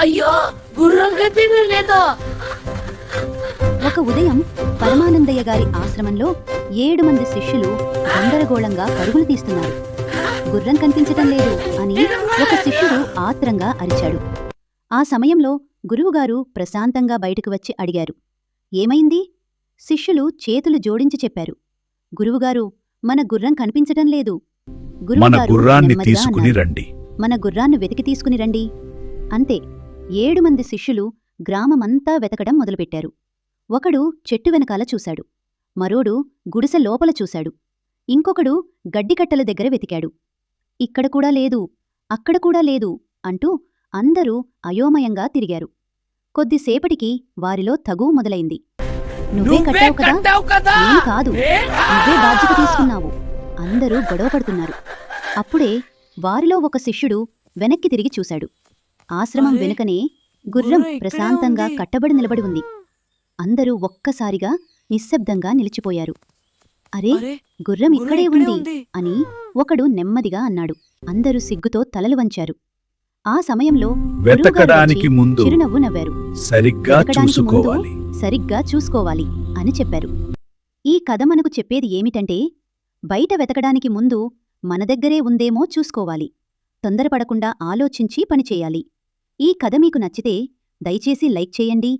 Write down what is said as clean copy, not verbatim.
అయ్యో గుర్రం కనిపించలేదు. ఒక ఉదయం పరమానందయ్య గారి ఆశ్రమంలో 7 మంది శిష్యులు గందరగోళంగా పరుగులు తీస్తున్నారు. గుర్రం కనిపించటం లేదు అని ఒక శిష్యుడు ఆత్రంగా అరిచాడు. ఆ సమయంలో గురువుగారు ప్రశాంతంగా బయటకు వచ్చి అడిగారు, ఏమైంది? శిష్యులు చేతులు జోడించి చెప్పారు, గురువుగారు, మన గుర్రం కనిపించటం లేదు. మన గురువుగారు గుర్రాన్ని నెమ్మదిగా తీసుకుని అన్నారు, రండి. మన గుర్రాన్ని వెతికి తీసుకుని రండి. అంతే, 7 మంది శిష్యులు గ్రామమంతా వెతకడం మొదలుపెట్టారు. ఒకడు చెట్టు వెనకాల చూశాడు, మరోడు గుడిసె లోపల చూశాడు, ఇంకొకడు గడ్డికట్టల దగ్గర వెతికాడు. ఇక్కడ కూడా లేదు, అక్కడ కూడా లేదు అంటూ అందరూ అయోమయంగా తిరిగారు. కొద్దిసేపటికి వారిలో తగువు మొదలైంది. నువ్వే కట్టావు కదా, నేను కాదు, నువ్వే బాధ్యత తీసుకున్నావు. అందరూ గొడవపడుతున్నారు. అప్పుడే వారిలో ఒక శిష్యుడు వెనక్కి తిరిగి చూశాడు. ఆశ్రమం వెనుకనే గుర్రం ప్రశాంతంగా కట్టబడి నిలబడి ఉంది. అందరూ ఒక్కసారిగా నిశ్శబ్దంగా నిలిచిపోయారు. అరే, గుర్రం ఇక్కడే ఉంది అని ఒకడు నెమ్మదిగా అన్నాడు. అందరూ సిగ్గుతో తలలు వంచారు. ఆ సమయంలో వెతకడానికి ముందు చిరునవ్వు నవ్వారు. సరిగ్గా చూసుకోవాలి అని చెప్పారు. ఈ కథ మనకు చెప్పేది ఏమిటంటే, బయట వెతకడానికి ముందు మన దగ్గరే ఉందేమో చూసుకోవాలి. తొందరపడకుండా ఆలోచించి పనిచేయాలి. ఈ కథ మీకు నచ్చితే దయచేసి లైక్ చేయండి,